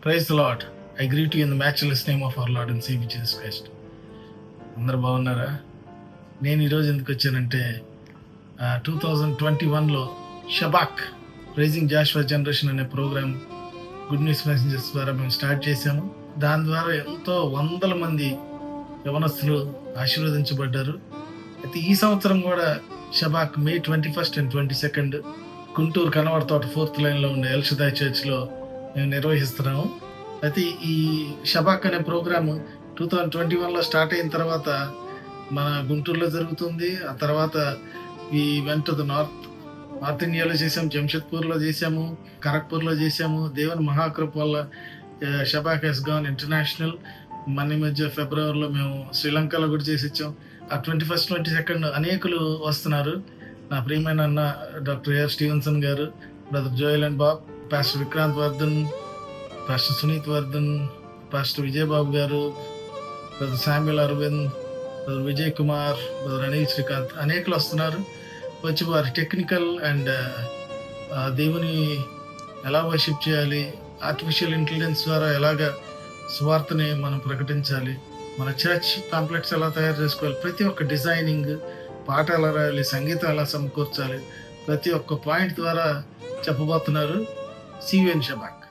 Praise the Lord. I greet you in the matchless name of our Lord and saviour Jesus Christ. అందరు బాగున్నారా? నేను ఈరోజు ఎందుకు వచ్చానంటే 2021లో షబాక్ రైజింగ్ జాషువా జనరేషన్ అనే ప్రోగ్రామ్ గుడ్ న్యూస్ మెసెంజర్స్ ద్వారా మేము స్టార్ట్ చేశాము. దాని ద్వారా ఎంతో వందల మంది యవనస్తులు ఆశీర్వదించబడ్డారు. అయితే ఈ సంవత్సరం కూడా షబాక్ May 21st and 22nd Guntur కనవరతోట 4th లైన్లో ఉండే ఎల్షదాయ్ చర్చ్లో మేము నిర్వహిస్తున్నాము. అయితే ఈ షబాక్ అనే ప్రోగ్రాము 2021లో స్టార్ట్ అయిన తర్వాత మన గుంటూరులో జరుగుతుంది. ఆ తర్వాత ఈ వెంట నార్త్ ఇండియాలో చేసాము, జంషెద్పూర్లో చేసాము, ఖరగ్పూర్లో చేసాము. దేవుని మహాకృప వల్ల షబాక్ హెస్ గాన్ ఇంటర్నేషనల్. మన మధ్య ఫిబ్రవరిలో మేము శ్రీలంకలో కూడా చేసి ఇచ్చాం. ఆ 21st, 22nd అనేకులు వస్తున్నారు. నా ప్రియమైన అన్న doctor AR Stevenson garu, brother Joel and Bob, pastor Vikrant Vardhan, pastor Sunit Vardhan, pastor Vijayababu garu, brother Samuel Aravind, brother Vijay Kumar, brother Anil Srikanth అనేకులు వస్తున్నారు. వచ్చి వారి టెక్నికల్ అండ్ దేవుని ఎలా వర్షిప్ చేయాలి, ఆర్టిఫిషియల్ ఇంటెలిజెన్స్ ద్వారా ఎలాగ సువార్తని మనం ప్రకటించాలి, మన చర్చ్ కాంప్లెక్స్ ఎలా తయారు చేసుకోవాలి, ప్రతి ఒక్క డిజైనింగ్, పాట ఎలా రాయాలి, సంగీతం ఎలా సమకూర్చాలి, ప్రతి ఒక్క పాయింట్ ద్వారా చెప్పబోతున్నారు. See you in షబాక్.